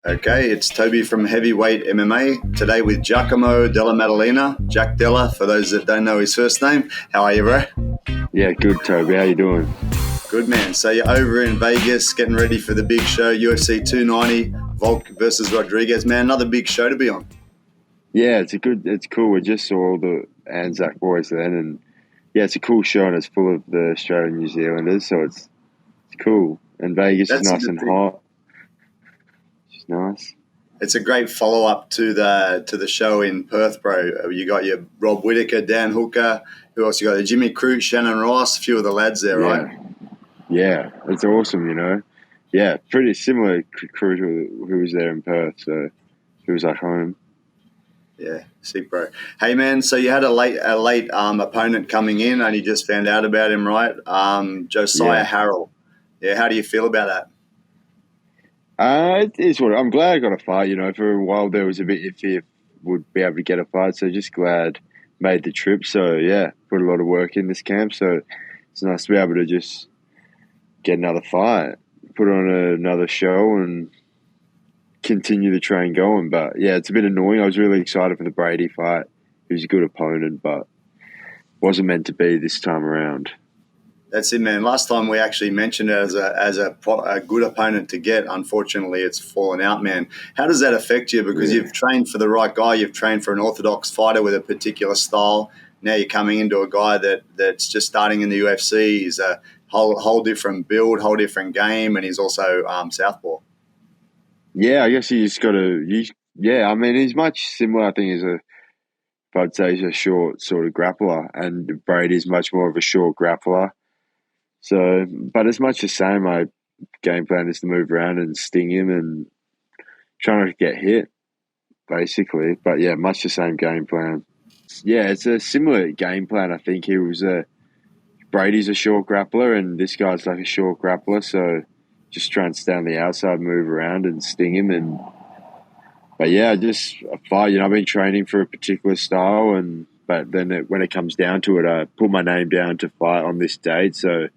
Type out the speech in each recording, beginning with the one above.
Okay, it's Toby from Heavyweight MMA, today with Giacomo Della Maddalena, Jack Della, for those that don't know his first name. How are you, bro? Yeah, good, Toby. How you doing? Good, man. So you're over in Vegas, getting ready for the big show, UFC290, Volk versus Rodriguez. Man, another big show to be on. Yeah, it's cool. We just saw all the Anzac boys then, and yeah, it's a cool show, and it's full of the Australian New Zealanders, so it's cool. And Vegas is nice and hot. It's nice. It's a great follow-up to the show in Perth, bro. You got your Rob Whittaker, Dan Hooker. Who else you got? Jimmy Crute, Shannon Ross, a few of the lads there, right? Yeah, it's awesome, you know. Yeah, pretty similar crew to who was there in Perth, so it was like home. Yeah, sick, bro. Hey, man, so you had a late opponent coming in, and you just found out about him, right? Josiah Harrell. Yeah, how do you feel about that? It is what I'm glad I got a fight. You know, for a while there was a bit iffy if would be able to get a fight, so just glad made the trip. So yeah, put a lot of work in this camp. So it's nice to be able to just get another fight, put on another show, and continue the train going. But yeah, it's a bit annoying. I was really excited for the Brady fight. He was a good opponent, but wasn't meant to be this time around. That's it, man. Last time we actually mentioned it as a good opponent to get. Unfortunately, it's fallen out, man. How does that affect you? Because you've trained for the right guy. You've trained for an orthodox fighter with a particular style. Now you're coming into a guy that's just starting in the UFC. He's a whole different build, whole different game, and he's also southpaw. Yeah, I guess you just got to. Yeah, I mean, he's much similar. I think I'd say he's a short sort of grappler, and Brady's much more of a short grappler. So, but it's much the same. My game plan is to move around and sting him and try not to get hit, basically. But yeah, much the same game plan. Yeah, it's a similar game plan. I think Brady's a short grappler, and this guy's like a short grappler. So just try and stay on the outside, move around, and sting him. But yeah, just a fight. You know, I've been training for a particular style, but then when it comes down to it, I put my name down to fight on this date. So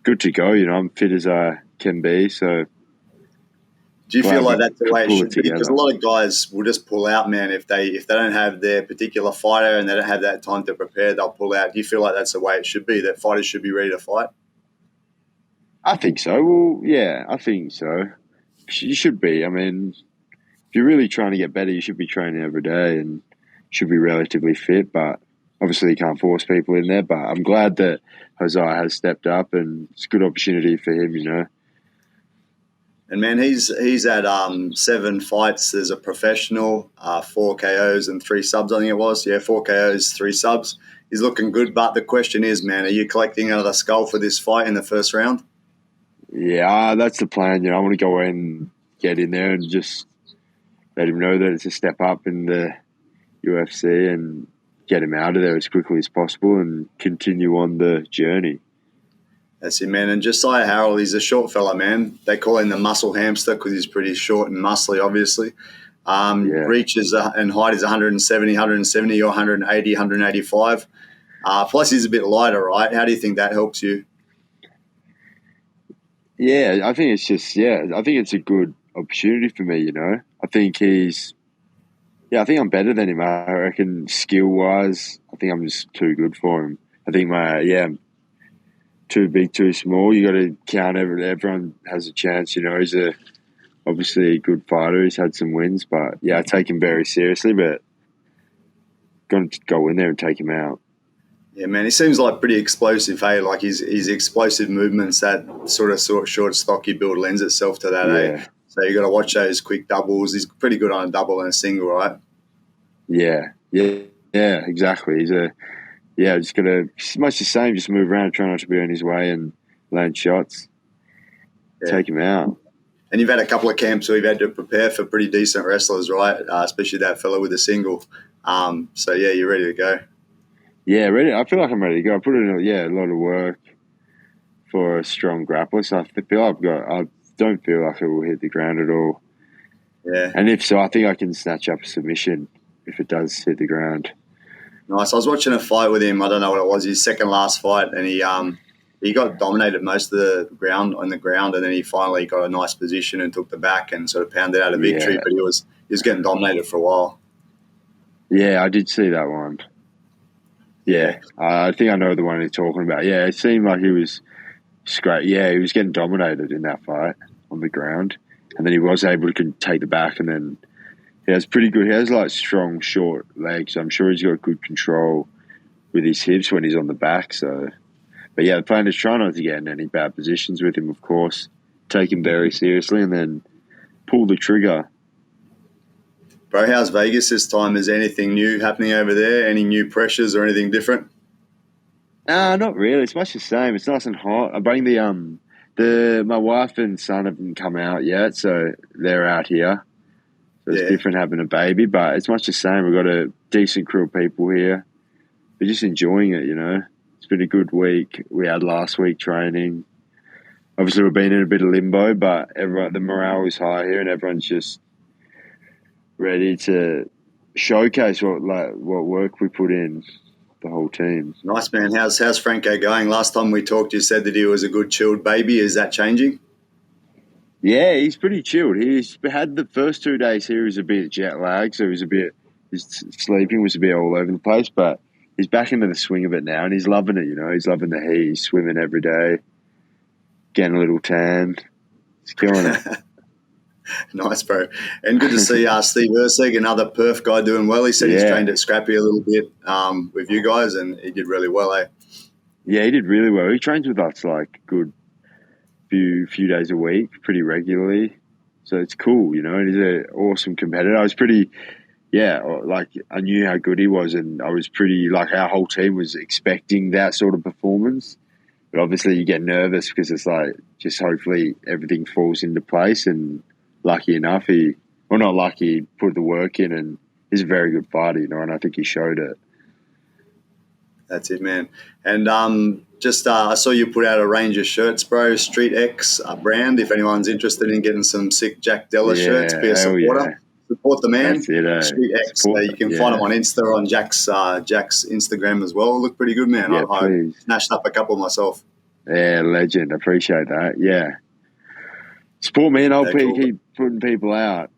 good to go. You know, I'm fit as I can be. So do you feel like that's the way it should be? Because a lot of guys will just pull out, man. If they don't have their particular fighter and they don't have that time to prepare, they'll pull out. Do you feel like that's the way it should be? That fighters should be ready to fight? I think so. Well, yeah, I think so. You should be. I mean, if you're really trying to get better, you should be training every day and should be relatively fit. But obviously, you can't force people in there. But I'm glad that Josiah has stepped up, and it's a good opportunity for him, you know. And man, he's at 7 fights as a professional, 4 KOs and 3 subs. I think it was. Yeah, 4 KOs, 3 subs. He's looking good. But the question is, man, are you collecting another skull for this fight in the first round? Yeah, that's the plan. You know, I want to go in, get in there, and just let him know that it's a step up in the UFC and get him out of there as quickly as possible and continue on the journey. That's it, man. And Josiah Harrell, he's a short fella, man. They call him the muscle hamster because he's pretty short and muscly, obviously. Reach and height is 170, or 180, 185. Plus, he's a bit lighter, right? How do you think that helps you? Yeah, I think it's a good opportunity for me, you know. I think I'm better than him. I reckon skill-wise, I think I'm just too good for him. I think I'm too big, too small. You got to count everyone has a chance, you know. He's obviously a good fighter. He's had some wins, but yeah, I take him very seriously, but got to go in there and take him out. Yeah, man, he seems like pretty explosive, hey? Like his explosive movements, that sort of short, stocky build lends itself to that, hey? So you got to watch those quick doubles. He's pretty good on a double and a single, right? Yeah, exactly. Just got to, much the same, just move around, try not to be on his way and land shots, take him out. And you've had a couple of camps where you've had to prepare for pretty decent wrestlers, right? Especially that fella with the single. So, yeah, you're ready to go. Yeah, ready. I feel like I'm ready to go. I put in a lot of work for a strong grappler, so I don't feel like it will hit the ground at all. Yeah. And if so, I think I can snatch up a submission if it does hit the ground. Nice. I was watching a fight with him. I don't know what it was, his second last fight, and he got dominated most of the ground on the ground, and then he finally got a nice position and took the back and sort of pounded out a victory. Yeah. But he was getting dominated for a while. Yeah, I did see that one. Yeah, I think I know the one you're talking about. Yeah, it seemed like he was great. Yeah, he was getting dominated in that fight on the ground, and then he was able to take the back, and then he has pretty good. He has like strong, short legs. I'm sure he's got good control with his hips when he's on the back. So, but yeah, the plan is try not to get in any bad positions with him. Of course, take him very seriously, and then pull the trigger. Bro, how's Vegas this time? Is anything new happening over there? Any new pressures or anything different? Not really. It's much the same. It's nice and hot. I bring the my wife and son haven't come out yet, so they're out here. So it's different having a baby, but it's much the same. We've got a decent crew of people here. We're just enjoying it, you know. It's been a good week. We had last week training. Obviously, we've been in a bit of limbo, but the morale is high here, and everyone's just ready to showcase what work we put in, the whole team. Nice, man. How's Franco going? Last time we talked, you said that he was a good chilled baby. Is that changing? Yeah, he's pretty chilled. He's had the first 2 days here. He was a bit jet lagged, so his sleeping was a bit all over the place, but he's back into the swing of it now, and he's loving it, you know. He's loving the heat. He's swimming every day, getting a little tan. He's killing it. Nice, bro. And good to see Steve Erceg, another Perth guy, doing well. He said he's trained at Scrappy a little bit with you guys, and he did really well, eh? Yeah, he did really well. He trains with us like good few days a week, pretty regularly. So it's cool, you know. And he's an awesome competitor. I was pretty, I knew how good he was, and I was pretty, like, our whole team was expecting that sort of performance. But obviously you get nervous because it's like, just hopefully everything falls into place, and lucky enough, he put the work in, and he's a very good fighter, you know, and I think he showed it. That's it, man. And I saw you put out a range of shirts, bro. StreetX brand. If anyone's interested in getting some sick Della shirts, be a supporter. Yeah. Support the man. That's it, StreetX. You can find them on Insta, on Jack's Instagram as well. Look pretty good, man. Yeah, I snatched up a couple myself. Yeah, legend. Appreciate that. Yeah. Support me, and I'll keep putting people out.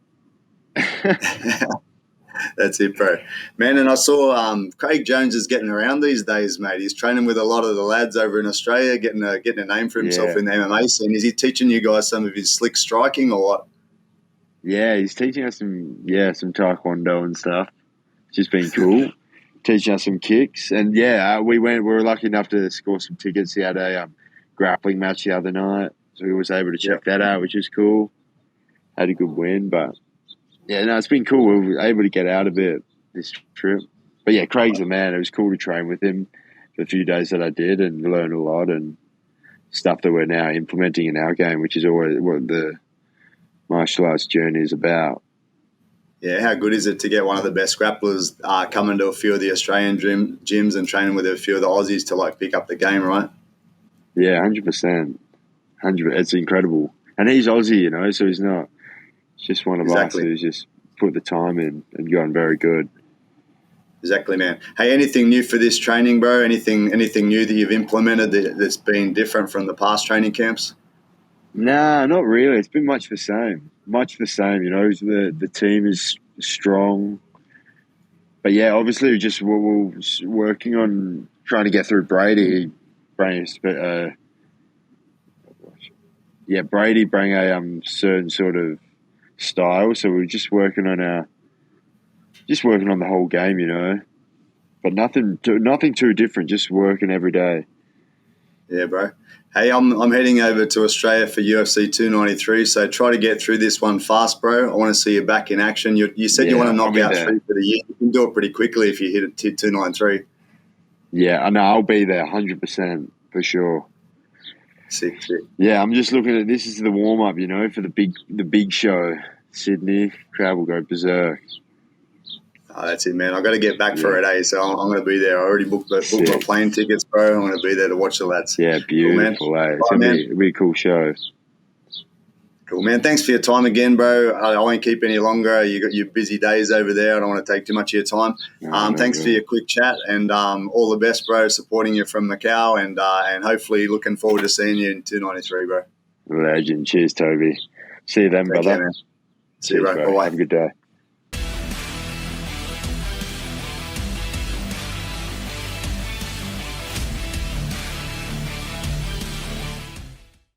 That's it, bro. Man, and I saw Craig Jones is getting around these days, mate. He's training with a lot of the lads over in Australia, getting a name for himself in the MMA scene. Is he teaching you guys some of his slick striking or what? Yeah, he's teaching us some taekwondo and stuff, which has been cool. Teaching us some kicks. And, we were lucky enough to score some tickets. He had a grappling match the other night, so we was able to check that out, which is cool. Had a good win, but... yeah, no, it's been cool. We were able to get out a bit this trip. But yeah, Craig's the man. It was cool to train with him for the few days that I did and learn a lot and stuff that we're now implementing in our game, which is always what the martial arts journey is about. Yeah, how good is it to get one of the best grapplers coming to a few of the Australian gyms and training with a few of the Aussies to like pick up the game, right? Yeah, 100%. It's incredible. And he's Aussie, you know, so he's not just one of us who's just put the time in and gone very good. Exactly, man. Hey, anything new for this training, bro? Anything new that you've implemented that's been different from the past training camps? Nah, not really. It's been much the same. You know. The team is strong. But yeah, obviously we're working on trying to get through Brady. Brady bring a certain sort of style, so we're just working on the whole game, you know, but nothing too different, just working every day. Yeah, bro. Hey, I'm heading over to Australia for UFC 293, so try to get through this one fast, bro. I want to see you back in action. You said you want to knock out 3 for the year. You can do it pretty quickly if you hit 293. Yeah, I know. I'll be there 100% for sure. Sick. Yeah, I'm just looking at this is the warm up, you know, for the big show, Sydney. Crowd will go berserk. Oh, that's it, man. I've got to get back for it, eh? So I'm going to be there. I already booked my plane tickets, bro. I'm going to be there to watch the lads. Yeah, beautiful, cool, eh? It's going to be a cool show. Cool, man. Thanks for your time again, bro. I won't keep any longer. You got your busy days over there. I don't want to take too much of your time. Thanks for your quick chat, and all the best, bro. Supporting you from Macau, and hopefully looking forward to seeing you in 293, bro. Legend. Cheers, Toby. See you then, Take brother. care, man. See you, bro. Bye-bye. Have a good day.